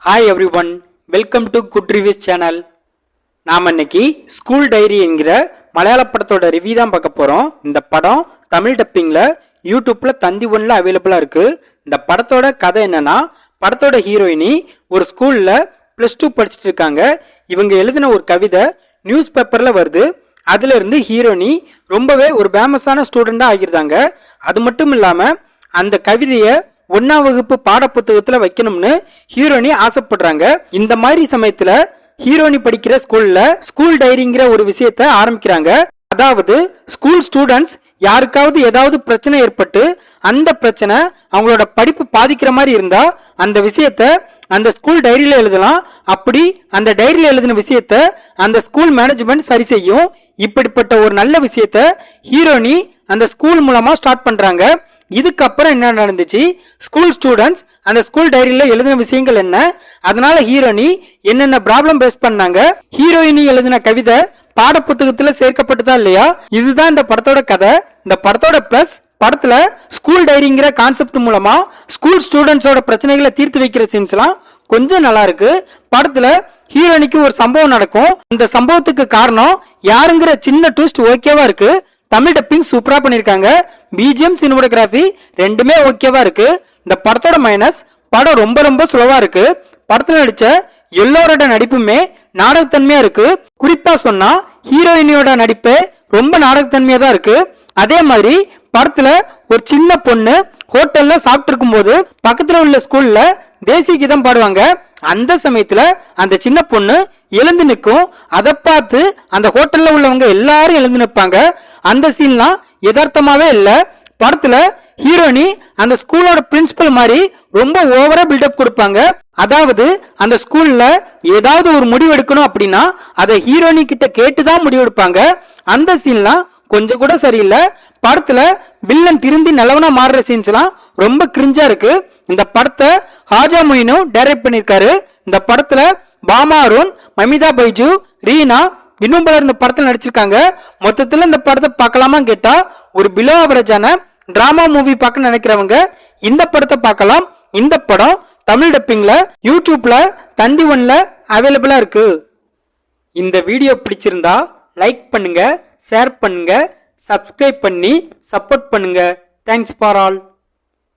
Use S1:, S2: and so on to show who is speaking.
S1: Hi every one, welcome to good reviews channel. நாம் இன்னைக்கு school diary என்கிற மலையாள படத்தோட ரிவ்யூ தான் பார்க்க போகிறோம். இந்த படம் தமிழ் டப்பிங்கில் யூடியூப்பில் தந்தி ஒன்றில் அவைலபிளாக இருக்குது. இந்த படத்தோட கதை என்னன்னா, படத்தோட ஹீரோயினி ஒரு ஸ்கூலில் +2 படிச்சுட்டு இருக்காங்க. இவங்க எழுதின ஒரு கவிதை நியூஸ் பேப்பரில் வருது. அதுலேருந்து ஹீரோயினி ரொம்பவே ஒரு ஃபேமஸான ஸ்டூடெண்டாக ஆகிருந்தாங்க. அது மட்டும் இல்லாமல் அந்த கவிதையை 1ஆம் வகுப்பு பாட புத்தகத்துல வைக்கணும்னு ஹீரோனி ஆசைப்படுறாங்க. இந்த மாதிரி சமயத்துல ஹீரோனி படிக்கிற ஸ்கூல்ல ஸ்கூல் டைரிங்கிற ஒரு விஷயத்த ஆரம்பிக்கிறாங்க. அதாவது ஸ்கூல் ஸ்டூடெண்ட்ஸ் யாருக்காவது ஏதாவது பிரச்சனை ஏற்பட்டு அந்த பிரச்சனை அவங்களோட படிப்பு பாதிக்கிற மாதிரி இருந்தா அந்த விஷயத்த அந்த ஸ்கூல் டைரியில எழுதலாம். அப்படி அந்த டைரியில எழுதின விஷயத்த அந்த ஸ்கூல் மேனேஜ்மெண்ட் சரி செய்யும். இப்படிப்பட்ட ஒரு நல்ல விஷயத்த ஹீரோனி அந்த ஸ்கூல் மூலமா ஸ்டார்ட் பண்றாங்க. இதுக்கப்புறம் என்ன நடந்துச்சு, ஸ்கூல் ஸ்டூடெண்ட்ஸ் அந்த ஸ்கூல் டைரியில எழுதின விஷயங்கள் என்ன, அதனால ஹீரோயினி என்னென்ன ப்ராப்ளம் ஃபேஸ் பண்ணாங்க, ஹீரோயினி எழுதின கவிதை பாட புத்தகத்துல சேர்க்கப்பட்டதா இல்லையா, இதுதான் இந்த படத்தோட கதை. இந்த படத்தோட பிளஸ், படத்துல ஸ்கூல் டைரிங்கிற கான்செப்ட் மூலமா ஸ்கூல் ஸ்டூடெண்ட்ஸோட பிரச்சனைகளை தீர்த்து வைக்கிற சீன்ஸ்லாம் கொஞ்சம் நல்லா இருக்கு. படத்துல ஹீரோயினிக்கு ஒரு சம்பவம் நடக்கும். அந்த சம்பவத்துக்கு காரணம் யாருங்கிற சின்ன ட்விஸ்ட் ஓகேவா இருக்கு. தமிழ் டப்பிங் சூப்பரா பண்ணிருக்காங்க. பிஜிஎம், சினிமோட்டோகிராஃபி ரெண்டுமே ஓகேவா இருக்கு. இந்த படத்தோட மைனஸ், படம் ரொம்ப ஸ்லோவா இருக்கு. படத்துல நடிச்ச எல்லோரோட நடிப்புமே நாடகத்தன்மையா இருக்கு. குறிப்பா சொன்னா ஹீரோயினியோட நடிப்பே ரொம்ப நாடகத்தன்மையா தான் இருக்கு. அதே மாதிரி படத்துல ஒரு சின்ன பொண்ணு ஹோட்டல்ல சாப்பிட்டு இருக்கும் போது பக்கத்துல உள்ள ஸ்கூல்ல தேசிய கீதம் பாடுவாங்க. அந்த சமயத்துல அந்த சின்ன பொண்ணு எழுந்து நிற்கும். அதை பார்த்து அந்த ஹோட்டல்ல உள்ளவங்க எல்லாரும் எழுந்து நிற்பாங்க. அந்த சீன்லாம் யதார்த்தமாவே இல்ல. படத்துல ஹீரோயினி அந்த ஸ்கூலோட பிரின்சிபல் மாதிரி ரொம்ப ஓவரா பில்டப் கொடுப்பாங்க. அதாவது அந்த ஸ்கூல்ல ஏதாவது ஒரு முடிவு எடுக்கணும் அப்படின்னா அதை ஹீரோயினி கிட்ட கேட்டுதான் முடிவு எடுப்பாங்க. அந்த சீன்லாம் கொஞ்சம் கூட சரியில்லை. படத்துல வில்லன் திருந்தி நல்லவனா மாறுற சீன்ஸ் எல்லாம் ரொம்ப கிரிஞ்சா இருக்கு. இந்த படத்தை ஹாஜா மொயினும் டைரக்ட் பண்ணிருக்காரு. இந்த படத்துல பாமா அருண், மமிதா பைஜு, ரீனா இன்னும் பலர் இந்த படத்துல நடிச்சிருக்காங்க. மொத்தத்துல இந்த படத்தை பார்க்கலாமா கேட்டா ஒரு பிலோ ஆவரேஜான டிராமா மூவி பார்க்க நினைக்கிறவங்க இந்த படத்தை பார்க்கலாம். இந்த படம் தமிழ் டப்பிங்ல யூடியூப்ல தந்தி ஒன்ல அவைலபிளா இருக்கு. இந்த வீடியோ பிடிச்சிருந்தா லைக் பண்ணுங்க, ஷேர் பண்ணுங்க, சப்ஸ்கிரைப் பண்ணி சப்போர்ட் பண்ணுங்க. Thanks for all.